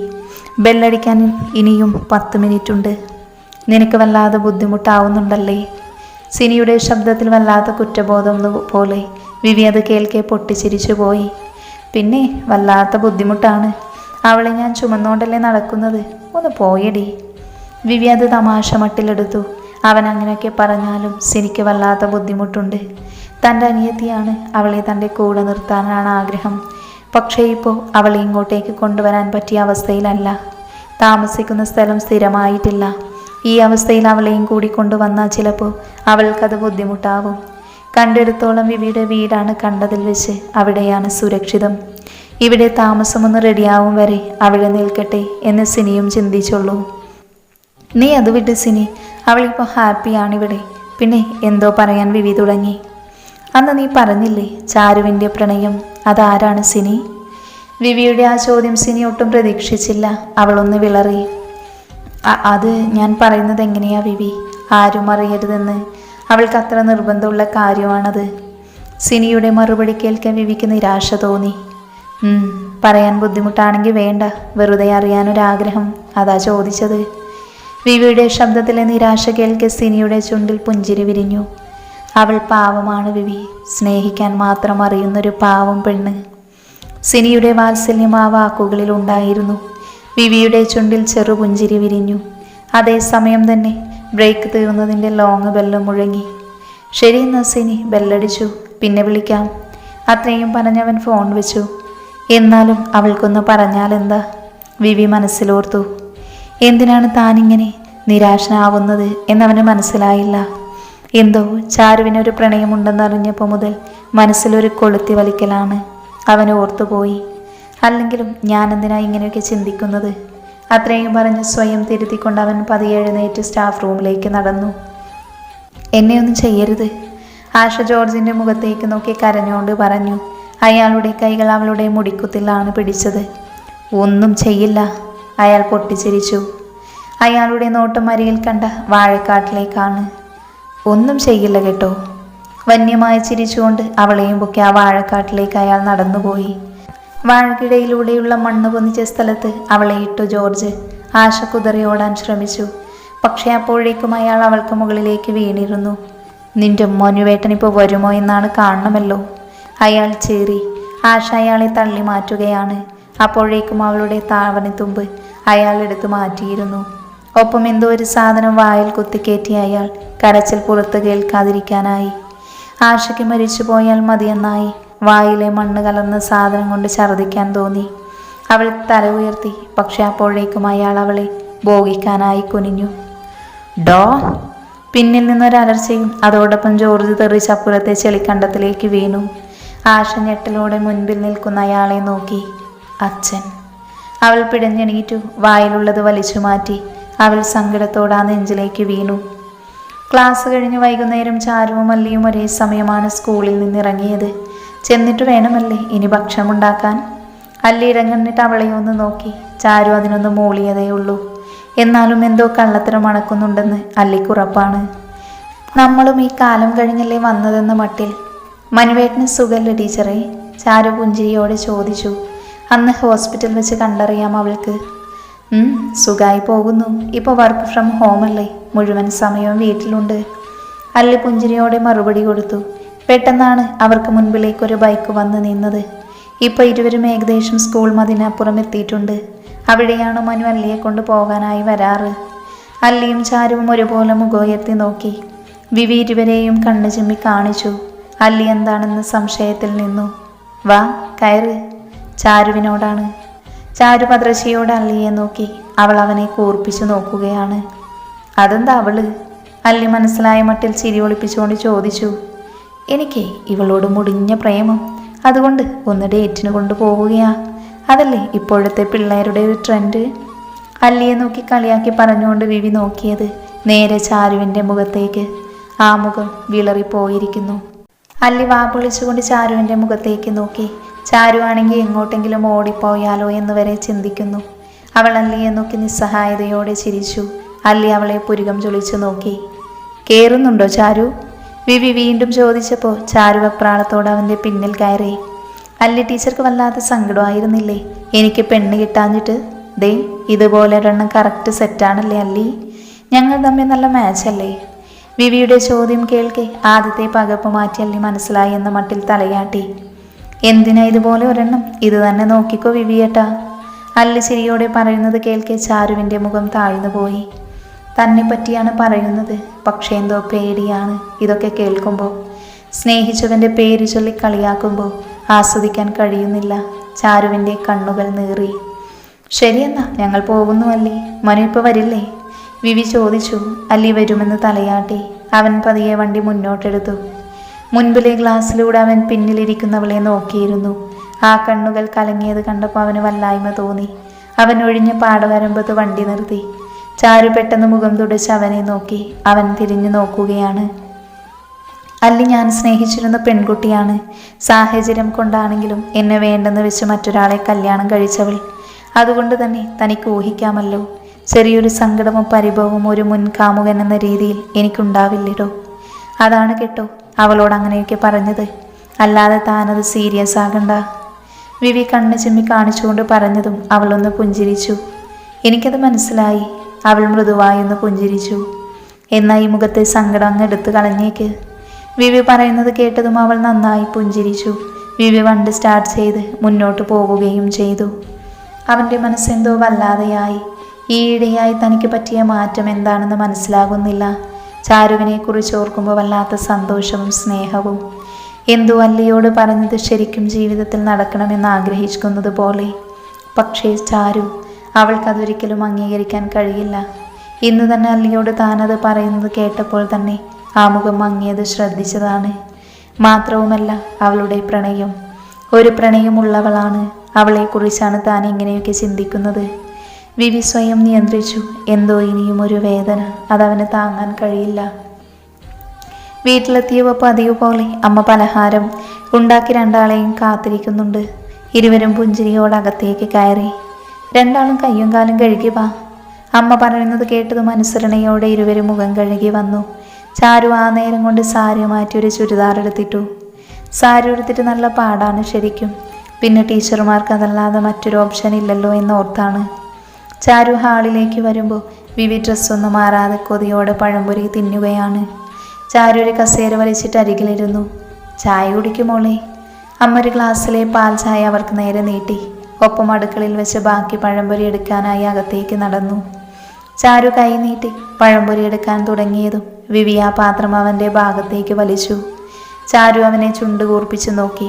ബെല്ലടിക്കാൻ ഇനിയും 10 മിനിറ്റുണ്ട്. നിനക്ക് വല്ലാതെ ബുദ്ധിമുട്ടാവുന്നുണ്ടല്ലേ? സിനിയുടെ ശബ്ദത്തിൽ വല്ലാത്ത കുറ്റബോധം പോലെ. വിവി അത് കേൾക്കെ പൊട്ടിച്ചിരിച്ചു പോയി. പിന്നെ വല്ലാത്ത ബുദ്ധിമുട്ടാണ്. അവളെ ഞാൻ ചുമന്നോണ്ടല്ലേ നടക്കുന്നത്. ഒന്ന് പോയടി. വിവി അത് തമാശ മട്ടിലെടുത്തു. അവൻ അങ്ങനെയൊക്കെ പറഞ്ഞാലും സിനിക്ക് വല്ലാത്ത ബുദ്ധിമുട്ടുണ്ട്. തൻ്റെ അനിയത്തിയാണ്, അവളെ തൻ്റെ കൂടെ നിർത്താനാണ് ആഗ്രഹം. പക്ഷേ ഇപ്പോൾ അവളെ ഇങ്ങോട്ടേക്ക് കൊണ്ടുവരാൻ പറ്റിയ അവസ്ഥയിലല്ല. താമസിക്കുന്ന സ്ഥലം സ്ഥിരമായിട്ടില്ല. ഈ അവസ്ഥയിൽ അവളെയും കൂടി കൊണ്ടുവന്നാൽ ചിലപ്പോൾ അവൾക്കത് ബുദ്ധിമുട്ടാവും. കണ്ടെടുത്തോളം വിവിയുടെ വീടാണ് കണ്ടതിൽ വെച്ച് അവിടെയാണ് സുരക്ഷിതം. ഇവിടെ താമസമൊന്ന് റെഡിയാവും വരെ അവിടെ നിൽക്കട്ടെ എന്ന് സിനിയും ചിന്തിച്ചുള്ളൂ. നീ അത് വിട്ട് സിനി, അവളിപ്പോൾ ഹാപ്പിയാണിവിടെ. പിന്നെ എന്തോ പറയാൻ വിവി തുടങ്ങി. അന്ന് നീ പറഞ്ഞില്ലേ ചാരുവിൻ്റെ പ്രണയം, അതാരാണ് സിനി? വിവിയുടെ ആ ചോദ്യം സിനി ഒട്ടും പ്രതീക്ഷിച്ചില്ല. അവളൊന്ന് വിളറി. അത് ഞാൻ പറയുന്നത് എങ്ങനെയാ വിവി? ആരും അറിയരുതെന്ന്. അവൾക്ക് അത്ര നിർബന്ധമുള്ള കാര്യമാണത്. സിനിയുടെ മറുപടി കേൾക്കാൻ വിവിക്ക് നിരാശ തോന്നി. പറയാൻ ബുദ്ധിമുട്ടാണെങ്കിൽ വേണ്ട, വെറുതെ അറിയാനൊരാഗ്രഹം, അതാ ചോദിച്ചത്. വിവിയുടെ ശബ്ദത്തിലെ നിരാശ കേൾക്കെ സിനിയുടെ ചുണ്ടിൽ പുഞ്ചിരി വിരിഞ്ഞു. അവൾ പാവമാണ് വിവി, സ്നേഹിക്കാൻ മാത്രം അറിയുന്നൊരു പാവം പെണ്ണ്. സിനിയുടെ വാത്സല്യം ആ വാക്കുകളിൽ ഉണ്ടായിരുന്നു. വിവിയുടെ ചുണ്ടിൽ ചെറുപുഞ്ചിരി വിരിഞ്ഞു. അതേസമയം തന്നെ ബ്രേക്ക് തീർന്നതിൻ്റെ ലോങ് ബെല്ല് മുഴങ്ങി. ശരി നസിനി, ബെല്ലടിച്ചു. പിന്നെ വിളിക്കാം. അത്രയും പറഞ്ഞവൻ ഫോൺ വെച്ചു. എന്നാലും അവൾക്കൊന്ന് പറഞ്ഞാലെന്താ? വിവി മനസ്സിലോർത്തു. എന്തിനാണ് താനിങ്ങനെ നിരാശനാവുന്നത് എന്നവന് മനസ്സിലായില്ല. എന്തോ ചാരുവിനൊരു പ്രണയമുണ്ടെന്നറിഞ്ഞപ്പോൾ മുതൽ മനസ്സിലൊരു കൊളുത്തി വലിക്കലാണ്. അവന് ഓർത്തുപോയി. അല്ലെങ്കിലും ഞാനെന്തിനാ ഇങ്ങനെയൊക്കെ ചിന്തിക്കുന്നത്? അത്രയും പറഞ്ഞ് സ്വയം തിരുത്തിക്കൊണ്ട് അവൻ പതിയെ എഴുന്നേറ്റ് സ്റ്റാഫ് റൂമിലേക്ക് നടന്നു. എന്നെ ഒന്നും ചെയ്യരുത്, ആശ ജോർജിൻ്റെ മുഖത്തേക്ക് നോക്കി കരഞ്ഞുകൊണ്ട് പറഞ്ഞു. അയാളുടെ കൈകൾ അവളുടെ മുടിക്കുത്തിലാണ് പിടിച്ചത്. ഒന്നും ചെയ്യില്ല, അയാൾ പൊട്ടിച്ചിരിച്ചു. അയാളുടെ നോട്ടം അരികിൽ കണ്ട വാഴക്കാട്ടിലേക്കാണ്. ഒന്നും ചെയ്യില്ല കേട്ടോ. വന്യമായി ചിരിച്ചുകൊണ്ട് അവളെയും പൊക്കി ആ വാഴക്കാട്ടിലേക്ക് അയാൾ നടന്നുപോയി. വാഴക്കിടയിലൂടെയുള്ള മണ്ണ് പൊന്നിച്ച സ്ഥലത്ത് അവളെ ഇട്ടു ജോർജ്. ആശ കുതറി ഓടാൻ ശ്രമിച്ചു. പക്ഷെ അപ്പോഴേക്കും അയാൾ അവൾക്ക് മുകളിലേക്ക് വീണിരുന്നു. നിന്റെ മനുവേട്ടനിപ്പോൾ വരുമോ എന്നാണ് കാണണമല്ലോ, അയാൾ ചീറി. ആശ അയാളെ തള്ളി മാറ്റുകയാണ്. അപ്പോഴേക്കും അവളുടെ താവണിത്തുമ്പ് അയാൾ എടുത്തു മാറ്റിയിരുന്നു. ഒപ്പം എന്തോ ഒരു സാധനം വായിൽ കുത്തിക്കയറ്റി അയാൾ കരച്ചിൽ പുറത്ത് കേൾക്കാതിരിക്കാനായി. ആശയ്ക്ക് മരിച്ചു പോയാൽ മതിയെന്നായി. വായിലെ മണ്ണ് കലർന്ന സാധനം കൊണ്ട് ഛർദ്ദിക്കാൻ തോന്നി. അവൾ തല ഉയർത്തി. പക്ഷെ അപ്പോഴേക്കും അയാൾ അവളെ ഭോഗിക്കാനായി കുനിഞ്ഞു. ഡോ! പിന്നിൽ നിന്നൊരലർച്ചയും അതോടൊപ്പം ജോർജ് തെറിച്ചപ്പുറത്തെ ചെളിക്കണ്ടത്തിലേക്ക് വീണു. ആശ ഞെട്ടലോടെ മുൻപിൽ നിൽക്കുന്ന അയാളെ നോക്കി. അച്ഛൻ! അവൾ പിടഞ്ഞെണീറ്റു. വായിലുള്ളത് വലിച്ചു മാറ്റി. അവൾ സങ്കടത്തോടെ ആ നെഞ്ചിലേക്ക് വീണു. ക്ലാസ് കഴിഞ്ഞ് വൈകുന്നേരം ചാരുവും അല്ലിയും ഒരേ സമയമാണ് സ്കൂളിൽ നിന്നിറങ്ങിയത്. ചെന്നിട്ട് വേണമല്ലേ ഇനി ഭക്ഷണമുണ്ടാക്കാൻ? അല്ലി ഇറങ്ങിട്ട് അവളെ ഒന്ന് നോക്കി. ചാരു അതിനൊന്ന് മൂളിയതേ ഉള്ളൂ. എന്നാലും എന്തോ കള്ളത്തരം മണക്കുന്നുണ്ടെന്ന് അല്ലിക്കുറപ്പാണ്. നമ്മളും ഈ കാലം കഴിഞ്ഞല്ലേ വന്നതെന്ന മട്ടിൽ. മനുവേട്ടന് സുഖല്ലേ ടീച്ചറെ? ചാരു പുഞ്ചിരിയോടെ ചോദിച്ചു. അന്ന് ഹോസ്പിറ്റൽ വെച്ച് കണ്ടറിയാം അവൾക്ക്. സുഖമായി പോകുന്നു. ഇപ്പോൾ വർക്ക് ഫ്രം ഹോം അല്ലേ, മുഴുവൻ സമയവും വീട്ടിലുണ്ട്. അല്ലി പുഞ്ചിരിയോടെ മറുപടി കൊടുത്തു. പെട്ടെന്നാണ് അവർക്ക് മുൻപിലേക്കൊരു ബൈക്ക് വന്ന് നിന്നത്. ഇപ്പോൾ ഇരുവരും ഏകദേശം സ്കൂൾ മതിനപ്പുറം എത്തിയിട്ടുണ്ട്. അവിടെയാണ് മനു അല്ലിയെ കൊണ്ട് പോകാനായി വരാറ്. അല്ലിയും ചാരുവും ഒരുപോലെ മുഖമുയർത്തി നോക്കി. വിവി ഇരുവരെയും കണ്ണു ചിമ്മി കാണിച്ചു. അല്ലി എന്താണെന്ന് സംശയത്തിൽ നിന്നു. വാ കയറ്. ചാരുവിനോടാണ്. ചാരു ഭദ്രശിയോട് അല്ലിയെ നോക്കി. അവൾ അവനെ കൂർപ്പിച്ചു നോക്കുകയാണ്. അതെന്താ അവള്? അല്ലി മനസ്സിലായ മട്ടിൽ ചിരി ഒളിപ്പിച്ചുകൊണ്ട് ചോദിച്ചു. എനിക്ക് ഇവളോട് മുടിഞ്ഞ പ്രേമം, അതുകൊണ്ട് ഒന്ന് ഡേറ്റിന് കൊണ്ടുപോവുകയാ. അതല്ലേ ഇപ്പോഴത്തെ പിള്ളേരുടെ ഒരു ട്രെൻഡ്. അല്ലിയെ നോക്കി കളിയാക്കി പറഞ്ഞുകൊണ്ട് വിവി നോക്കിയത് നേരെ ചാരുവിൻ്റെ മുഖത്തേക്ക്. ആ മുഖം വിളറിപ്പോയിരിക്കുന്നു. അല്ലി വാ പൊളിച്ചുകൊണ്ട് ചാരുവിൻ്റെ മുഖത്തേക്ക് നോക്കി. ചാരു ആണെങ്കിൽ എങ്ങോട്ടെങ്കിലും ഓടിപ്പോയാലോ എന്ന് വരെ ചിന്തിക്കുന്നു. അവൾ അല്ലിയെ നോക്കി നിസ്സഹായതയോടെ ചിരിച്ചു. അല്ലി അവളെ പുരികം ചൊളിച്ചു നോക്കി. കേറുന്നുണ്ടോ ചാരു? വിവി വീണ്ടും ചോദിച്ചപ്പോൾ ചാരു വെപ്രാളത്തോടെ അവൻ്റെ പിന്നിൽ കയറി. അല്ലി ടീച്ചർക്ക് വല്ലാത്ത സങ്കടമായിരുന്നില്ലേ എനിക്ക് പെണ്ണ് കിട്ടാഞ്ഞിട്ട്? ദേ ഇതുപോലെ ഒരെണ്ണം കറക്റ്റ് സെറ്റാണല്ലേ അല്ലി? ഞങ്ങൾ തമ്മിൽ നല്ല മാച്ചല്ലേ? വിവിയുടെ ചോദ്യം കേൾക്കെ ആദ്യത്തെ പകപ്പ് മാറ്റി അല്ലി മനസ്സിലായി എന്ന മട്ടിൽ തലയാട്ടി. എന്തിനാ ഇതുപോലെ ഒരെണ്ണം? ഇത് തന്നെ നോക്കിക്കോ വിവിയേട്ടാ. അല്ലി ചിരിയോടെ പറയുന്നത് കേൾക്കെ ചാരുവിൻ്റെ മുഖം താഴ്ന്നു പോയി. തന്നെ പറ്റിയാണ് പറയുന്നത്, പക്ഷേ എന്തോ പേടിയാണ് ഇതൊക്കെ കേൾക്കുമ്പോൾ. സ്നേഹിച്ചവൻ്റെ പേര് ചൊല്ലി കളിയാക്കുമ്പോൾ ആസ്വദിക്കാൻ കഴിയുന്നില്ല. ചാരുവിൻ്റെ കണ്ണുകൾ നീറി. ശരിയെന്നാ ഞങ്ങൾ പോകുന്നു അല്ലി. മനു ഇപ്പോൾ വരില്ലേ? വിവി ചോദിച്ചു. അല്ലി വരുമെന്ന് തലയാട്ടി. അവൻ പതിയെ വണ്ടി മുന്നോട്ടെടുത്തു. മുൻപിലെ ഗ്ലാസ്സിലൂടെ അവൻ പിന്നിലിരിക്കുന്നവളെ നോക്കിയിരുന്നു. ആ കണ്ണുകൾ കലങ്ങിയത് കണ്ടപ്പോൾ അവന് വല്ലായ്മ തോന്നി. അവൻ ഒഴിഞ്ഞ പാടവരമ്പത്ത് വണ്ടി നിർത്തി. ചാരു പെട്ടെന്ന് മുഖം തുടച്ച് അവനെ നോക്കി. അവൻ തിരിഞ്ഞു നോക്കുകയാണ്. അല്ലി ഞാൻ സ്നേഹിച്ചിരുന്ന പെൺകുട്ടിയാണ്. സാഹചര്യം കൊണ്ടാണെങ്കിലും എന്നെ വേണ്ടെന്ന് വെച്ച് മറ്റൊരാളെ കല്യാണം കഴിച്ചവൾ. അതുകൊണ്ട് തന്നെ തനിക്ക് ഊഹിക്കാമല്ലോ, ചെറിയൊരു സങ്കടമോ പരിഭവമോ ഒരു മുൻകാമുകൻ എന്ന രീതിയിൽ എനിക്കുണ്ടാവില്ലടോ. അതാണ് കേട്ടോ അവളോട് അങ്ങനെയൊക്കെ പറഞ്ഞത്. അല്ലാതെ താനത് സീരിയസ് ആകണ്ട. വിവി കണ്ണ് ചിമ്മി കാണിച്ചുകൊണ്ട് പറഞ്ഞതും അവളൊന്ന് പുഞ്ചിരിച്ചു. എനിക്കത് മനസ്സിലായി. അവൾ മൃദുവായൊന്ന് പുഞ്ചിരിച്ചു. എന്നാൽ ഈ മുഖത്തെ സങ്കടം അങ്ങ് എടുത്തു കളഞ്ഞേക്ക്. വിവി പറയുന്നത് കേട്ടതും അവൾ നന്നായി പുഞ്ചിരിച്ചു. വിവി വണ്ടി സ്റ്റാർട്ട് ചെയ്ത് മുന്നോട്ട് പോവുകയും ചെയ്തു. അവൻ്റെ മനസ്സെന്തോ വല്ലാതെയായി. ഈയിടെയായി തനിക്ക് പറ്റിയ മാറ്റം എന്താണെന്ന് മനസ്സിലാകുന്നില്ല. ചാരുവിനെ കുറിച്ച് ഓർക്കുമ്പോൾ വല്ലാത്ത സന്തോഷവും സ്നേഹവും. എന്തോ അല്ലിയോട് പറഞ്ഞത് ശരിക്കും ജീവിതത്തിൽ നടക്കണമെന്ന് ആഗ്രഹിക്കുന്നത് പോലെ. പക്ഷേ ചാരു, അവൾക്കതൊരിക്കലും അംഗീകരിക്കാൻ കഴിയില്ല. ഇന്ന് തന്നെ അല്ലിയോട് താനത് പറയുന്നത് കേട്ടപ്പോൾ തന്നെ ആ മുഖം മങ്ങിയത് ശ്രദ്ധിച്ചതാണ്. മാത്രവുമല്ല, അവളുടെ പ്രണയം, ഒരു പ്രണയമുള്ളവളാണ്. അവളെക്കുറിച്ചാണ് താൻ ഇങ്ങനെയൊക്കെ ചിന്തിക്കുന്നത്. വിവി സ്വയം നിയന്ത്രിച്ചു. എന്തോ ഇനിയും ഒരു വേദന, അതവന് താങ്ങാൻ കഴിയില്ല. വീട്ടിലെത്തിയപ്പോൾ പതിവ് പോലെ അമ്മ പലഹാരം ഉണ്ടാക്കി രണ്ടാളെയും കാത്തിരിക്കുന്നുണ്ട്. ഇരുവരും പുഞ്ചിരിയോടകത്തേക്ക് കയറി. രണ്ടാളും കയ്യും കാലും കഴുകി വാ. അമ്മ പറയുന്നത് കേട്ടതും അനുസരണയോടെ ഇരുവരും മുഖം കഴുകി വന്നു. ചാരു ആ നേരം കൊണ്ട് സാരി മാറ്റി ഒരു ചുരിദാർ എടുത്തിട്ടു. സാരി എടുത്തിട്ട് നല്ല പാടാണ് ശരിക്കും. പിന്നെ ടീച്ചർമാർക്ക് അതല്ലാതെ മറ്റൊരു ഓപ്ഷൻ ഇല്ലല്ലോ എന്നോർത്താണ്. ചാരു ഹാളിലേക്ക് വരുമ്പോൾ വിവി ഡ്രസ്സൊന്നും മാറാതെ കൊതിയോടെ പഴംപൊരി തിന്നുകയാണ്. ചാരു ഒരു കസേര വലിച്ചിട്ട് അരികിലിരുന്നു. ചായ കുടിക്കുമോളെ? അമ്മ ഒരു ഗ്ലാസ്സിലെ പാൽ ചായ അവർക്ക് നേരെ നീട്ടി. ഒപ്പം അടുക്കളയിൽ വെച്ച് ബാക്കി പഴംപൊരി എടുക്കാനായി അകത്തേക്ക് നടന്നു. ചാരു കൈ നീട്ടി പഴംപൊരി എടുക്കാൻ തുടങ്ങിയതും വിവി ആ പാത്രം അവൻ്റെ ഭാഗത്തേക്ക് വലിച്ചു. ചാരു അവനെ ചുണ്ടുകൂർപ്പിച്ച് നോക്കി.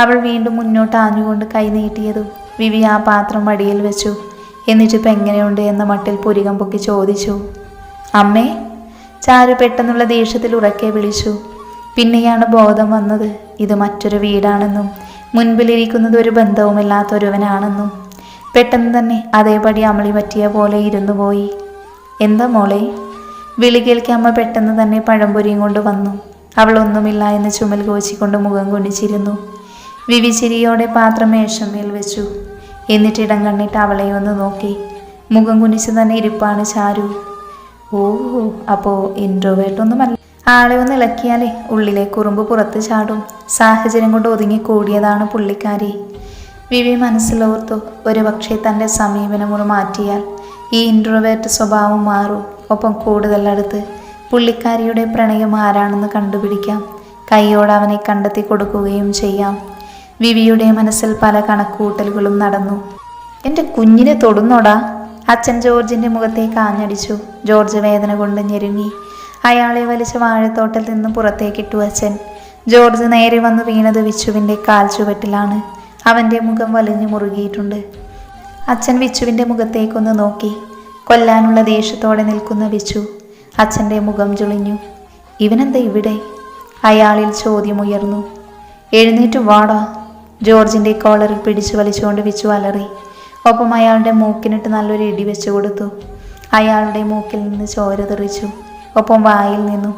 അവൾ വീണ്ടും മുന്നോട്ട് ആഞ്ഞുകൊണ്ട് കൈ നീട്ടിയതും വിവി ആ പാത്രം മടിയിൽ വെച്ചു. എന്നിട്ടിപ്പോൾ എങ്ങനെയുണ്ട് എന്ന മട്ടിൽ പുരികം പൊക്കി ചോദിച്ചു. അമ്മേ? ചാരു പെട്ടെന്നുള്ള ദേഷ്യത്തിൽ ഉറക്കെ വിളിച്ചു. പിന്നെയാണ് ബോധം വന്നത്, ഇത് മറ്റൊരു വീടാണെന്നും മുൻപിലിരിക്കുന്നത് ഒരു ബന്ധവുമില്ലാത്തൊരുവനാണെന്നും. പെട്ടെന്ന് തന്നെ അതേപടി അമളി പറ്റിയ പോലെ ഇരുന്നു പോയി. എന്താ മോളെ? വിളി കേൾക്കി അമ്മ പെട്ടെന്ന് തന്നെ പഴംപൊരിയും കൊണ്ട് വന്നു. അവൾ ഒന്നുമില്ല എന്ന് ചുമൽ കോച്ചിക്കൊണ്ട് മുഖം കുനിച്ചിരുന്നു. വിവി ചിരിയോടെ പാത്രം മേശമേൽ വെച്ചു. എന്നിട്ട് ഇടം കണ്ണിട്ട് അവളെ ഒന്ന് നോക്കി. മുഖം കുനിച്ച് തന്നെ ഇരിപ്പാണ് ചാരു. ഓ, അപ്പോൾ ഇൻട്രോവേർട്ടൊന്നുമല്ല. ആളെ ഒന്ന് ഇളക്കിയാലേ ഉള്ളിലെ കുറുമ്പ് പുറത്ത് ചാടും. സാഹചര്യം കൊണ്ട് ഒതുങ്ങി കൂടിയതാണ് പുള്ളിക്കാരി. വിവി മനസ്സിലോർത്തു, ഒരു പക്ഷേ തൻ്റെ സമീപനമുറി മാറ്റിയാൽ ഈ ഇൻട്രോവേർട്ട് സ്വഭാവം മാറും. ഒപ്പം കൂടുതൽ അടുത്ത് പുള്ളിക്കാരിയുടെ പ്രണയം ആരാണെന്ന് കണ്ടുപിടിക്കാം. കൈയോടെ അവനെ കണ്ടെത്തി കൊടുക്കുകയും ചെയ്യാം. വിവിയുടെ മനസ്സിൽ പല കണക്കൂട്ടലുകളും നടന്നു. എൻ്റെ കുഞ്ഞിനെ തൊടുന്നോടാ? അച്ഛൻ ജോർജിൻ്റെ മുഖത്തേക്ക് ആഞ്ഞടിച്ചു. ജോർജ് വേദന കൊണ്ട് ഞെരുങ്ങി. അയാളെ വലിച്ച് വാഴത്തോട്ടിൽ നിന്ന് പുറത്തേക്കിട്ടു അച്ഛൻ. ജോർജ് നേരെ വന്ന് വീണത് വിച്ചുവിൻ്റെ കാൽ ചുവട്ടിലാണ്. അവൻ്റെ മുഖം വലിഞ്ഞു മുറുകിയിട്ടുണ്ട്. അച്ഛൻ വിച്ചുവിൻ്റെ മുഖത്തേക്കൊന്ന് നോക്കി. കൊല്ലാനുള്ള ദേഷ്യത്തോടെ നിൽക്കുന്ന വിച്ചു. അച്ഛൻ്റെ മുഖം ചുളിഞ്ഞു. ഇവനെന്താ ഇവിടെ? അയാളിൽ ചോദ്യമുയർന്നു. എഴുന്നേറ്റ് വാടാ. ജോർജിൻ്റെ കോളറിൽ പിടിച്ചു വലിച്ചുകൊണ്ട് വിച്ചു അലറി. ഒപ്പം അയാളുടെ മൂക്കിനിട്ട് നല്ലൊരു ഇടി വെച്ചു കൊടുത്തു. അയാളുടെ മൂക്കിൽ നിന്ന് ചോര തെറിച്ചു. ഒപ്പം വായിൽ നിന്നു.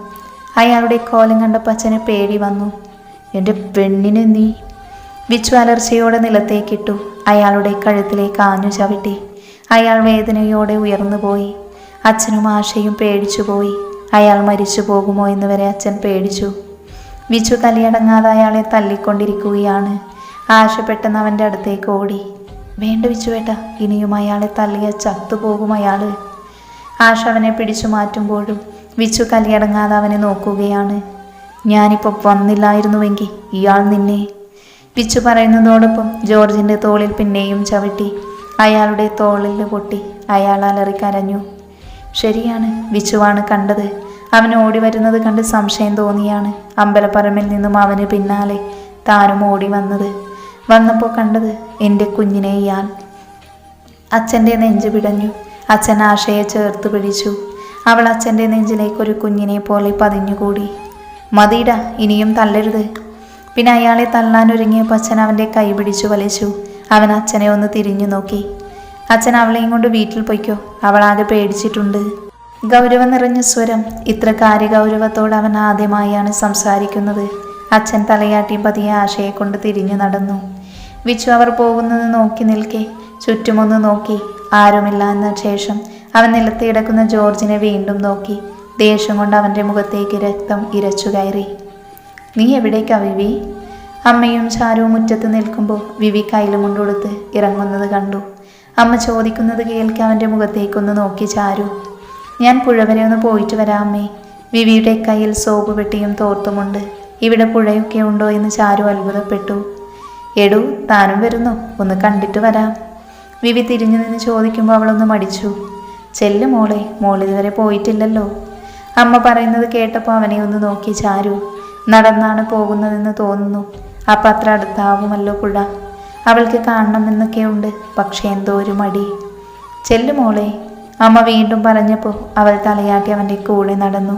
അയാളുടെ കോലം കണ്ടപ്പോൾ അച്ഛന് പേടി വന്നു. എൻ്റെ പെണ്ണിനെ നീ! വിച്ചു അലർച്ചയോടെ നിലത്തേക്കിട്ടു. അയാളുടെ കഴുത്തിലേക്ക് ആഞ്ഞു ചവിട്ടി. അയാൾ വേദനയോടെ ഉയർന്നു പോയി. അച്ഛനും ആശയും പേടിച്ചുപോയി. അയാൾ മരിച്ചു പോകുമോ എന്ന് വരെ അച്ഛൻ പേടിച്ചു. വിച്ചു തലയടങ്ങാതെ അയാളെ തല്ലിക്കൊണ്ടിരിക്കുകയാണ്. ആശ പെട്ടെന്ന് അവൻ്റെ അടുത്തേക്ക് ഓടി. വേണ്ട വിച്ചുവേട്ട, ഇനിയും അയാളെ തല്ലിയ ചത്തുപോകും അയാൾ. ആശ അവനെ പിടിച്ചു മാറ്റുമ്പോഴും വിച്ചു കലിയടങ്ങാതെ അവനെ നോക്കുകയാണ്. ഞാനിപ്പോൾ വന്നില്ലായിരുന്നുവെങ്കിൽ ഇയാൾ നിന്നെ... വിച്ചു പറയുന്നതോടൊപ്പം ജോർജിൻ്റെ തോളിൽ പിന്നെയും ചവിട്ടി. അയാളുടെ തോളിൽ പൊട്ടി. അയാൾ അലറിക്കരഞ്ഞു. ശരിയാണ്, വിച്ചുവാണ് കണ്ടത്. അവൻ ഓടി വരുന്നത് കണ്ട് സംശയം തോന്നിയാണ് അമ്പലപ്പറമ്പിൽ നിന്നും അവന് പിന്നാലെ താനും ഓടി വന്നത്. വന്നപ്പോൾ കണ്ടത് എൻ്റെ കുഞ്ഞിനെ ഇയാൾ. അച്ഛൻ്റെ നെഞ്ചു പിടഞ്ഞു. അച്ഛൻ ആശയെ ചേർത്ത് പിടിച്ചു. അവൾ അച്ഛൻ്റെ നെഞ്ചിലേക്കൊരു കുഞ്ഞിനെ പോലെ പതിഞ്ഞുകൂടി. മതിയിടാ, ഇനിയും തല്ലരുത്. പിന്നെ അയാളെ തല്ലാനൊരുങ്ങിയപ്പോൾ അച്ഛൻ അവൻ്റെ കൈ പിടിച്ചു വലിച്ചു. അവൻ അച്ഛനെ ഒന്ന് തിരിഞ്ഞു നോക്കി. അച്ഛൻ അവളെയും കൊണ്ട് വീട്ടിൽ പൊയ്ക്കോ, അവളാകെ പേടിച്ചിട്ടുണ്ട്. ഗൗരവം നിറഞ്ഞ സ്വരം. ഇത്ര കാര്യഗൗരവത്തോടെ അവൻ ആദ്യമായാണ് സംസാരിക്കുന്നത്. അച്ഛൻ തലയാട്ടി പതിയെ ആശയെ കൊണ്ട് തിരിഞ്ഞു നടന്നു. വിച്ചു അവർ പോകുന്നത് നോക്കി നിൽക്കെ ചുറ്റുമൊന്ന് നോക്കി. ആരുമില്ല എന്ന ശേഷം അവൻ നിലത്ത് കിടക്കുന്ന ജോർജിനെ വീണ്ടും നോക്കി. ദേഷ്യം കൊണ്ട് അവൻ്റെ മുഖത്തേക്ക് രക്തം ഇരച്ചു കയറി. നീ എവിടേക്കാ വിവി? അമ്മയും ചാരുവും മുറ്റത്ത് നിൽക്കുമ്പോൾ വിവി കയ്യിലും കൊണ്ടുകൊടുത്ത് ഇറങ്ങുന്നത് കണ്ടു. അമ്മ ചോദിക്കുന്നത് കേൾക്കാൻ അവൻ്റെ മുഖത്തേക്കൊന്ന് നോക്കി ചാരു. ഞാൻ പുഴ വരെ ഒന്ന് പോയിട്ട് വരാം അമ്മേ. വിവിയുടെ കയ്യിൽ സോപ്പ് പെട്ടിയും തോർത്തുമുണ്ട്. ഇവിടെ പുഴയൊക്കെ ഉണ്ടോ എന്ന് ചാരു അത്ഭുതപ്പെട്ടു. എടൂ, താനും വരുന്നു, ഒന്ന് കണ്ടിട്ട് വരാം. വിവി തിരിഞ്ഞു നിന്ന് ചോദിക്കുമ്പോൾ അവളൊന്ന് മടിച്ചു. ചെല്ലു മോളെ, മോളിതുവരെ പോയിട്ടില്ലല്ലോ. അമ്മ പറയുന്നത് കേട്ടപ്പോൾ അവനെ ഒന്ന് നോക്കി ചാരു. നടന്നാണ് പോകുന്നതെന്ന് തോന്നുന്നു. അപ്പം അത്ര അടുത്താവുമല്ലോ പുഴ. അവൾക്ക് കാണണമെന്നൊക്കെയുണ്ട്. പക്ഷെ എന്തോ ഒരു മടി. ചെല്ലുമോളെ, അമ്മ വീണ്ടും പറഞ്ഞപ്പോൾ അവൾ തലയാട്ടി അവൻ്റെ കൂടെ നടന്നു.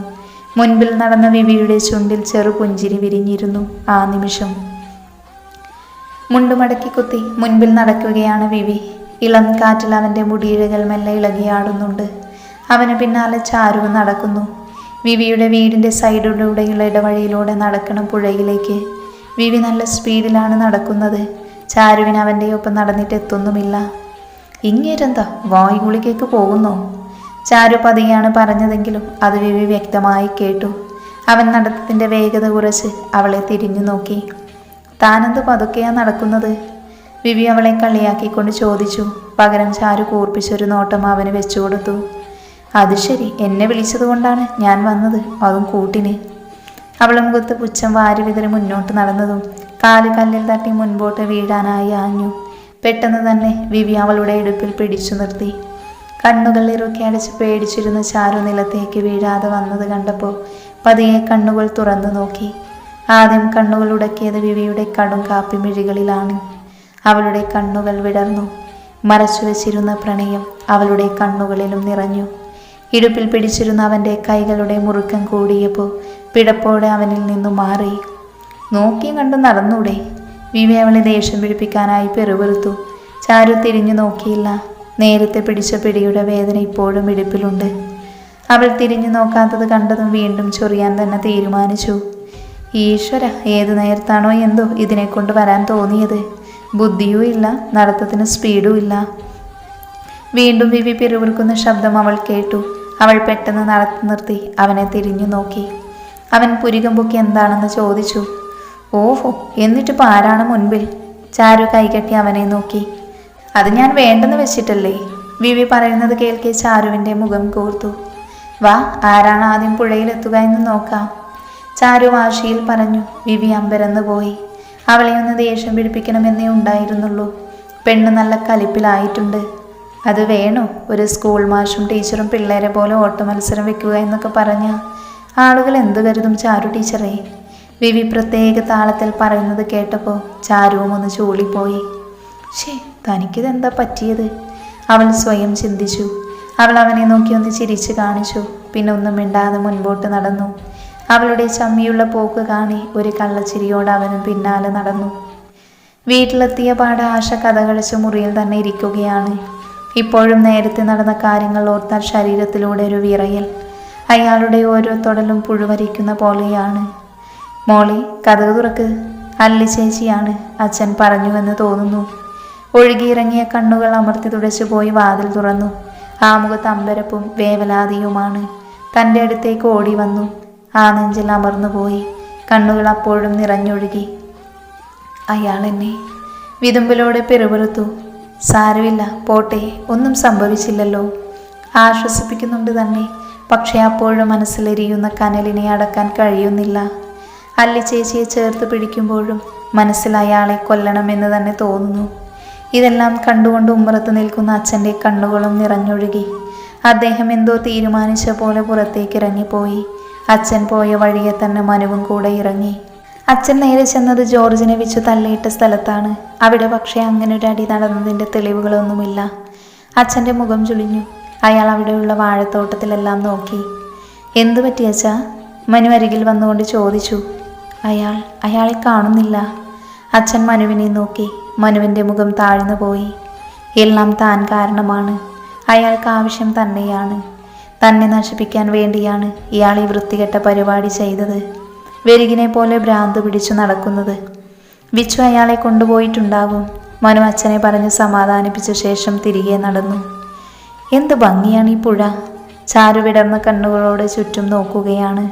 മുൻപിൽ നടന്ന വിവിയുടെ ചുണ്ടിൽ ചെറു പുഞ്ചിരി വിരിഞ്ഞിരുന്നു ആ നിമിഷം. മുണ്ടുമടക്കി കുത്തി മുൻപിൽ നടക്കുകയാണ് വിവി. ഇളം കാറ്റിൽ അവൻ്റെ മുടിയിഴകൾ മെല്ലെ ഇളകിയാടുന്നുണ്ട്. അവന് പിന്നാലെ ചാരുവും നടക്കുന്നു. വിവിയുടെ വീടിൻ്റെ സൈഡിലൂടെയുള്ള ഇടവഴിയിലൂടെ നടക്കണം പുഴയിലേക്ക്. വിവി നല്ല സ്പീഡിലാണ് നടക്കുന്നത്. ചാരുവിന് അവൻ്റെ ഒപ്പം നടന്നിട്ടെത്തുന്നുമില്ല. ഇങ്ങേരെന്താ വായുഗുളികയ്ക്ക് പോകുന്നോ? ചാരു പതിയാണ് പറഞ്ഞതെങ്കിലും അത് വിവി വ്യക്തമായി കേട്ടു. അവൻ നടത്തത്തിൻ്റെ വേഗത കുറച്ച് അവളെ തിരിഞ്ഞു നോക്കി. താനെന്ത് പതുക്കെയാ നടക്കുന്നത്? വിവി അവളെ കളിയാക്കിക്കൊണ്ട് ചോദിച്ചു. പകരം ചാരു കൂർപ്പിച്ചൊരു നോട്ടം അവന് വെച്ചു കൊടുത്തു. അത് ശരി, എന്നെ വിളിച്ചതുകൊണ്ടാണ് ഞാൻ വന്നത്, അതും കൂട്ടിന്. അവളെ മുഖത്ത് പുച്ഛം വാരി വിതറി മുന്നോട്ട് നടന്നതും കാല് കല്ലിൽ തട്ടി മുൻപോട്ട് വീഴാനായി ആഞ്ഞു. പെട്ടെന്ന് തന്നെ വിവി അവളുടെ ഇടുപ്പിൽ പിടിച്ചു നിർത്തി. കണ്ണുകൾ ഇറുക്കി അടച്ച് പേടിച്ചിരുന്ന ചാരു നിലത്തേക്ക് വീഴാതെ വന്നത് കണ്ടപ്പോൾ പതിയെ കണ്ണുകൾ തുറന്നു നോക്കി. ആദ്യം കണ്ണുകൾ ഉടക്കിയത് വിവിയുടെ കടും കാപ്പി മിഴികളിലാണ്. അവളുടെ കണ്ണുകൾ വിടർന്നു. മറച്ചു വെച്ചിരുന്ന പ്രണയം അവളുടെ കണ്ണുകളിലും നിറഞ്ഞു. ഇടുപ്പിൽ പിടിച്ചിരുന്ന അവൻ്റെ കൈകളുടെ മുറുക്കം കൂടിയപ്പോൾ പിടപ്പോടെ അവനിൽ നിന്നും മാറി. നോക്കിയും കണ്ടു നടന്നൂടെ? വിവി അവളെ ദേഷ്യം പിടിപ്പിക്കാനായി പെറുപെറുത്തു. ചാരു തിരിഞ്ഞു നോക്കിയില്ല. നേരത്തെ പിടിച്ച പിടിയുടെ വേദന ഇപ്പോഴും ഇടുപ്പിലുണ്ട്. അവൾ തിരിഞ്ഞു നോക്കാത്തത് കണ്ടതും വീണ്ടും ചൊറിയാൻ തന്നെ തീരുമാനിച്ചു. ഈശ്വര, ഏത് നേരത്താണോ എന്തോ ഇതിനെ കൊണ്ട് വരാൻ തോന്നിയത്. ബുദ്ധിയും ഇല്ല, നടത്തത്തിന് സ്പീഡും ഇല്ല. വീണ്ടും വിവി പിറുപിറുക്കുന്ന ശബ്ദം അവൾ കേട്ടു. അവൾ പെട്ടെന്ന് നടത്തി നിർത്തി അവനെ തിരിഞ്ഞു നോക്കി. അവൻ പുരികം പൊക്കി എന്താണെന്ന് ചോദിച്ചു. ഓഹോ, എന്നിട്ടിപ്പോൾ ആരാണ് മുൻപിൽ? ചാരു കൈകെട്ടി അവനെ നോക്കി. അത് ഞാൻ വേണ്ടെന്ന് വെച്ചിട്ടല്ലേ? വിവി പറയുന്നത് കേൾക്കെ ചാരുവിൻ്റെ മുഖം കൂർത്തു. വാ, ആരാണ് ആദ്യം പുഴയിലെത്തുക എന്ന് നോക്കാം, ചാരു വാശിയിൽ പറഞ്ഞു. വിവി അമ്പരന്ന് പോയി. അവളെ ഒന്ന് ദേഷ്യം പിടിപ്പിക്കണമെന്നേ ഉണ്ടായിരുന്നുള്ളൂ. പെണ്ണ് നല്ല കലിപ്പിലായിട്ടുണ്ട്. അത് വേണോ? ഒരു സ്കൂൾ മാഷും ടീച്ചറും പിള്ളേരെ പോലെ ഓട്ട മത്സരം വെക്കുക എന്നൊക്കെ പറഞ്ഞ ആളുകൾ എന്തു കരുതും ചാരു ടീച്ചറെ? വിവി പ്രത്യേക താളത്തിൽ പറയുന്നത് കേട്ടപ്പോൾ ചാരുവും ഒന്ന് ചൂളിപ്പോയി. ഷേ, തനിക്കിതെന്താ പറ്റിയത്? അവൾ സ്വയം ചിന്തിച്ചു. അവൾ അവനെ നോക്കി ഒന്ന് ചിരിച്ചു കാണിച്ചു. പിന്നെ ഒന്നും മിണ്ടാതെ മുൻപോട്ട് നടന്നു. അവളുടെ ചമ്മിയുള്ള പോക്ക് കാണി ഒരു കള്ളച്ചിരിയോട് അവനും പിന്നാലെ നടന്നു. വീട്ടിലെത്തിയ പാടെ ആശ കഥകളിച്ച മുറിയിൽ തന്നെ ഇരിക്കുകയാണ്. ഇപ്പോഴും നേരത്തെ നടന്ന കാര്യങ്ങൾ ഓർത്താൽ ശരീരത്തിലൂടെ ഒരു വിറയൽ. അയാളുടെ ഓരോ തൊടലും പുഴുവരിക്കുന്ന പോലെയാണ്. മോളി, കതക് തുറക്ക്. അല്ലി ചേച്ചിയാണ്, അച്ഛൻ പറഞ്ഞുവെന്ന് തോന്നുന്നു. ഒഴുകിയിറങ്ങിയ കണ്ണുകൾ അമർത്തി തുടച്ചു പോയി വാതിൽ തുറന്നു. ആ മുഖത്ത് അമ്പരപ്പും വേവലാതിയുമാണ്. തൻ്റെ അടുത്തേക്ക് ഓടി വന്നു. ആ നെഞ്ചിൽ അമർന്നുപോയി. കണ്ണുകൾ അപ്പോഴും നിറഞ്ഞൊഴുകി. അയാൾ എന്നെ വിതുമ്പിലോടെ പിറുപിറുത്തു. സാരമില്ല, പോട്ടെ, ഒന്നും സംഭവിച്ചില്ലല്ലോ. ആശ്വസിപ്പിക്കുന്നുണ്ട് തന്നെ. പക്ഷെ അപ്പോഴും മനസ്സിലെരിയുന്ന കനലിനെ അടക്കാൻ കഴിയുന്നില്ല. അല്ലി ചേച്ചിയെ ചേർത്ത് പിടിക്കുമ്പോഴും മനസ്സിൽ അയാളെ കൊല്ലണമെന്ന് തന്നെ തോന്നുന്നു. ഇതെല്ലാം കണ്ടുകൊണ്ട് ഉമ്മറത്ത് നിൽക്കുന്ന അച്ഛൻ്റെ കണ്ണുകളും നിറഞ്ഞൊഴുകി. അദ്ദേഹം എന്തോ തീരുമാനിച്ച പോലെ പുറത്തേക്ക് ഇറങ്ങിപ്പോയി. അച്ഛൻ പോയ വഴിയെ തന്നെ മനുവും കൂടെ ഇറങ്ങി. അച്ഛൻ നേരെ ചെന്നത് ജോർജിനെ വെച്ച് തള്ളിയിട്ട സ്ഥലത്താണ്. അവിടെ പക്ഷേ അങ്ങനെ ഒരു അടി നടന്നതിൻ്റെ തെളിവുകളൊന്നുമില്ല. അച്ഛൻ്റെ മുഖം ചുളിഞ്ഞു. അയാൾ അവിടെയുള്ള വാഴത്തോട്ടത്തിലെല്ലാം നോക്കി. എന്തു പറ്റിയച്ചാ? മനു അരികിൽ വന്നുകൊണ്ട് ചോദിച്ചു. അയാളെ കാണുന്നില്ല. അച്ഛൻ മനുവിനെ നോക്കി. മനുവിൻ്റെ മുഖം താഴ്ന്നു പോയി. എല്ലാം താൻ കാരണമാണ്. അയാൾക്ക് ആവശ്യം തന്നെയാണ്. തന്നെ നശിപ്പിക്കാൻ വേണ്ടിയാണ് ഇയാൾ ഈ വൃത്തികെട്ട പരിപാടി ചെയ്തത്. വെരുകിനെ പോലെ ഭ്രാന്ത് പിടിച്ചു നടക്കുന്നത്. വിച്ചു അയാളെ കൊണ്ടുപോയിട്ടുണ്ടാകും. മനു അച്ഛനെ പറഞ്ഞ് സമാധാനിപ്പിച്ച ശേഷം തിരികെ നടന്നു. എന്ത് ഭംഗിയാണ് ഈ പുഴ. ചാരു വിടർന്ന കണ്ണുകളോടെ ചുറ്റും നോക്കുകയാണ്.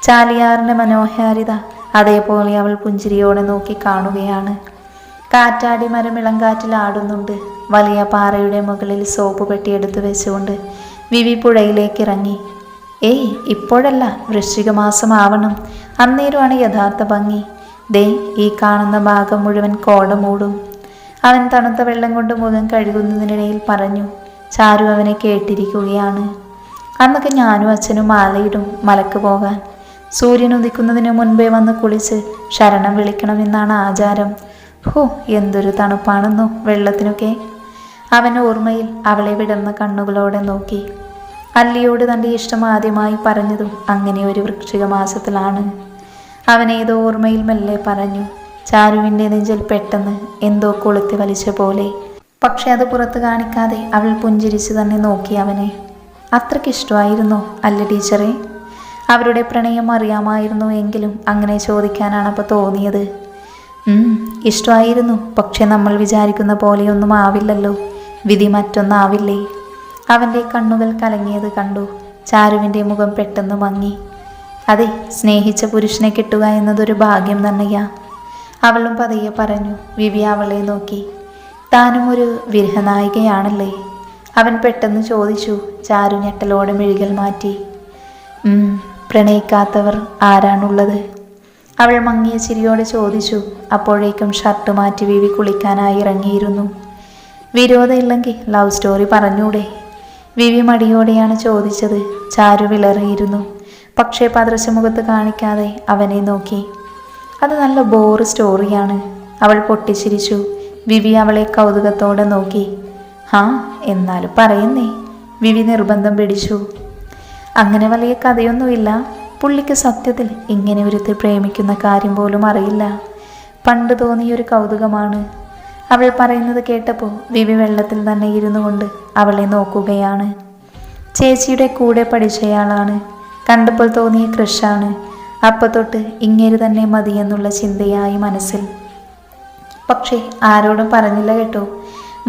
ചാലിയാറിൻ്റെ മനോഹാരിത അതേപോലെ അവൾ പുഞ്ചിരിയോടെ നോക്കി കാണുകയാണ്. കാറ്റാടി മരം ഇളങ്കാറ്റിൽ ആടുന്നുണ്ട്. വലിയ പാറയുടെ മുകളിൽ സോപ്പ് പെട്ടി എടുത്തു വെച്ചുകൊണ്ട് വിവി പുഴയിലേക്ക് ഇറങ്ങി. ഏയ്, ഇപ്പോഴല്ല, വൃശ്ചിക മാസം ആവണം, അന്നേരമാണ് യഥാർത്ഥ ഭംഗി. ദേ, ഈ കാണുന്ന ഭാഗം മുഴുവൻ കോട മൂടും. അവൻ തണുത്ത വെള്ളം കൊണ്ട് മുഖം കഴുകുന്നതിനിടയിൽ പറഞ്ഞു. ചാരു അവനെ കേട്ടിരിക്കുകയാണ്. അന്നൊക്കെ ഞാനും അച്ഛനും മാലയിടും മലക്ക് പോകാൻ. സൂര്യൻ ഉദിക്കുന്നതിന് മുൻപേ വന്ന് കുളിച്ച് ശരണം വിളിക്കണമെന്നാണ് ആചാരം. ഹോ, എന്തൊരു തണുപ്പാണെന്നോ വെള്ളത്തിനൊക്കെ. അവൻ ഓർമ്മയിൽ അവളെ വിടർന്ന കണ്ണുകളോടെ നോക്കി. അല്ലിയോട് തൻ്റെ ഇഷ്ടം ആദ്യമായി പറഞ്ഞതും അങ്ങനെ ഒരു വൃശ്ചിക മാസത്തിലാണ്. അവനേതോ ഓർമ്മയിൽ മെല്ലെ പറഞ്ഞു. ചാരുവിൻ്റെ നെഞ്ചിൽ പെട്ടെന്ന് എന്തോ കൊളുത്തി വലിച്ച പോലെ. പക്ഷെ അത് പുറത്ത് കാണിക്കാതെ അവൾ പുഞ്ചിരിച്ച് തന്നെ നോക്കി അവനെ. അത്രയ്ക്കിഷ്ടമായിരുന്നോ അല്ല ടീച്ചറെ? അവരുടെ പ്രണയം അറിയാമായിരുന്നു എങ്കിലും അങ്ങനെ ചോദിക്കാനാണ് അപ്പോൾ തോന്നിയത്. ഇഷ്ടമായിരുന്നു. പക്ഷെ നമ്മൾ വിചാരിക്കുന്ന പോലെയൊന്നും ആവില്ലല്ലോ. വിധി മറ്റൊന്നാവില്ലേ? അവൻ്റെ കണ്ണുകൾ കലങ്ങിയത് കണ്ടു. ചാരുവിൻ്റെ മുഖം പെട്ടെന്ന് മങ്ങി. അതെ, സ്നേഹിച്ച പുരുഷനെ കിട്ടുക എന്നതൊരു ഭാഗ്യം തന്നെയാ, അവളും പതിയെ പറഞ്ഞു. വിവി അവളെ നോക്കി. താനും ഒരു വിരഹനായികയാണല്ലേ? അവൻ പെട്ടെന്ന് ചോദിച്ചു. ചാരു ഞെട്ടലോടെ മിഴികൾ മാറ്റി. പ്രണയിക്കാത്തവർ ആരാണുള്ളത്? അവൾ മങ്ങിയ ചിരിയോടെ ചോദിച്ചു. അപ്പോഴേക്കും ഷർട്ട് മാറ്റി വിവി കുളിക്കാനായി ഇറങ്ങിയിരുന്നു. വിരോധമില്ലെങ്കിൽ ലവ് സ്റ്റോറി പറഞ്ഞൂടെ? വിവി മടിയോടെയാണ് ചോദിച്ചത്. ചാരു വിളറിയിരുന്നു. പക്ഷേ പതർച്ചമുഖത്ത് കാണിക്കാതെ അവനെ നോക്കി. അത് നല്ല ബോറ് സ്റ്റോറിയാണ്, അവൾ പൊട്ടിച്ചിരിച്ചു. വിവി അവളെ കൗതുകത്തോടെ നോക്കി. എന്നാലും പറയുന്നേ, വിവി നിർബന്ധം പിടിച്ചു. അങ്ങനെ വലിയ കഥയൊന്നുമില്ല. പുള്ളിക്ക് സത്യത്തിൽ ഇങ്ങനെ ഒരുത്തി പ്രേമിക്കുന്ന കാര്യം പോലും അറിയില്ല. പണ്ട് തോന്നിയൊരു കൗതുകമാണ്. അവൾ പറയുന്നത് കേട്ടപ്പോൾ വിവി വെള്ളത്തിൽ തന്നെ ഇരുന്നു കൊണ്ട് അവളെ നോക്കുകയാണ്. ചേച്ചിയുടെ കൂടെ പഠിച്ചയാളാണ്. കണ്ടപ്പോൾ തോന്നിയ ക്രഷാണ്. അപ്പോൾ തൊട്ട് ഇങ്ങേര് തന്നെ മതിയെന്നുള്ള ചിന്തയായി മനസ്സിൽ. പക്ഷേ ആരോടും പറഞ്ഞില്ല കേട്ടോ.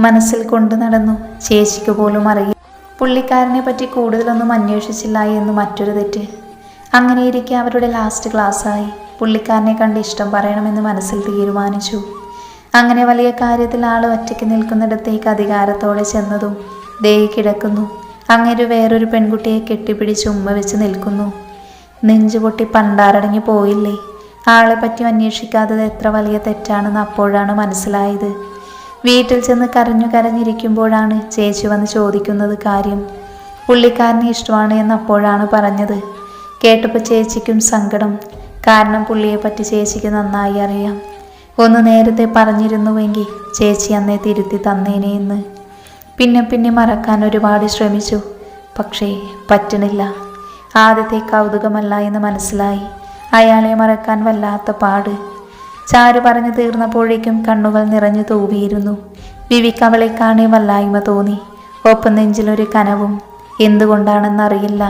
മനസ്സിൽ കൊണ്ടു നടന്നു. ചേച്ചിക്ക് പോലും അറിയില്ല. പുള്ളിക്കാരനെ പറ്റി കൂടുതലൊന്നും അന്വേഷിച്ചില്ല എന്ന് മറ്റൊരു തെറ്റ്. അങ്ങനെയിരിക്കെ അവരുടെ ലാസ്റ്റ് ക്ലാസ്സായി. പുള്ളിക്കാരനെ കണ്ട് ഇഷ്ടം പറയണമെന്ന് മനസ്സിൽ തീരുമാനിച്ചു. അങ്ങനെ വലിയ കാര്യത്തിൽ ആൾ ഒറ്റയ്ക്ക് നിൽക്കുന്നിടത്തേക്ക് അധികാരത്തോടെ ചെന്നതും ദേ കിടക്കുന്നു. അങ്ങനെ വേറൊരു പെൺകുട്ടിയെ കെട്ടിപ്പിടിച്ച് ഉമ്മ വെച്ച് നിൽക്കുന്നു. നെഞ്ചുപൊട്ടി പണ്ടാരടങ്ങി പോയില്ലേ? ആളെ പറ്റി അന്വേഷിക്കാത്തത് എത്ര വലിയ തെറ്റാണെന്ന് അപ്പോഴാണ് മനസ്സിലായത്. വീട്ടിൽ ചെന്ന് കരഞ്ഞിരിക്കുമ്പോഴാണ് ചേച്ചി വന്ന് ചോദിക്കുന്നത് കാര്യം. പുള്ളിക്കാരനെ ഇഷ്ടമാണ് എന്ന് അപ്പോഴാണ് പറഞ്ഞത്. കേട്ടപ്പോൾ ചേച്ചിക്കും സങ്കടം. കാരണം പുള്ളിയെപ്പറ്റി ചേച്ചിക്ക് നന്നായി അറിയാം. ഒന്ന് നേരത്തെ പറഞ്ഞിരുന്നുവെങ്കിൽ ചേച്ചി അന്നേ തിരുത്തി തന്നേനെ എന്ന്. പിന്നെ മറക്കാൻ ഒരുപാട് ശ്രമിച്ചു. പക്ഷേ പറ്റണില്ല. ആദ്യത്തെ കൗതുകമല്ല എന്ന് മനസ്സിലായി. അയാളെ മറക്കാൻ വല്ലാത്ത പാട്. ചാരു പറഞ്ഞു തീർന്നപ്പോഴേക്കും കണ്ണുകൾ നിറഞ്ഞു തൂവിയിരുന്നു. വിവിക്ക് അവളെ കാണേ വല്ലായ്മ തോന്നി. ഒപ്പം നെഞ്ചിലൊരു കനവും. എന്തുകൊണ്ടാണെന്നറിയില്ല.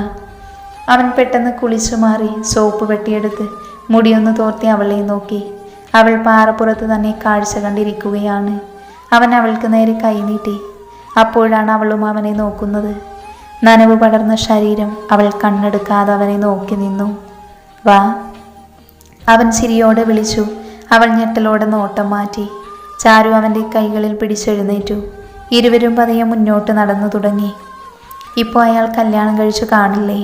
അവൻ പെട്ടെന്ന് കുളിച്ചു മാറി സോപ്പ് വെട്ടിയെടുത്ത് മുടിയൊന്ന് തോർത്തി അവളെ നോക്കി. അവൾ പാറപ്പുറത്ത് തന്നെ കാഴ്ച കണ്ടിരിക്കുകയാണ്. അവൻ അവൾക്ക് നേരെ കൈനീട്ടി. അപ്പോഴാണ് അവളും അവനെ നോക്കുന്നത്. നനവ് പടർന്ന ശരീരം. അവൾ കണ്ണെടുക്കാതെ അവനെ നോക്കി നിന്നു. വാ, അവൻ ചിരിയോടെ വിളിച്ചു. അവൾ ഞെട്ടലോടെ നോട്ടം മാറ്റി. ചാരു അവൻ്റെ കൈകളിൽ പിടിച്ചെഴുന്നേറ്റു. ഇരുവരും പതിയെ മുന്നോട്ട് നടന്നു തുടങ്ങി. ഇപ്പോൾ അയാൾ കല്യാണം കഴിച്ചു കാണില്ലേ?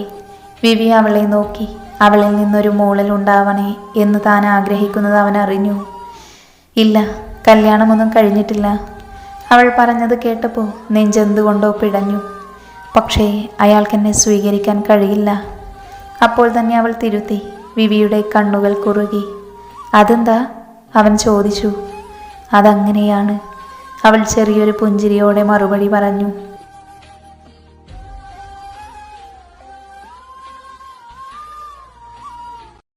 വിവി അവളെ നോക്കി. അവളിൽ നിന്നൊരു മൂളൽ ഉണ്ടാവണേ എന്ന് താൻ ആഗ്രഹിക്കുന്നത് അവൻ അറിഞ്ഞു. ഇല്ല, കല്യാണമൊന്നും കഴിഞ്ഞിട്ടില്ല. അവൾ പറഞ്ഞത് കേട്ടപ്പോൾ നെഞ്ചെന്തുകൊണ്ടോ പിടഞ്ഞു. പക്ഷേ അയാൾക്കെന്നെ സ്വീകരിക്കാൻ കഴിയില്ല. അപ്പോൾ തന്നെ അവൾ തിരുത്തി. വിവിയുടെ കണ്ണുകൾ കുറുകി. അതെന്താ? അവൻ ചോദിച്ചു. അതങ്ങനെയാണ്. അവൾ ചെറിയൊരു പുഞ്ചിരിയോടെ മറുപടി പറഞ്ഞു.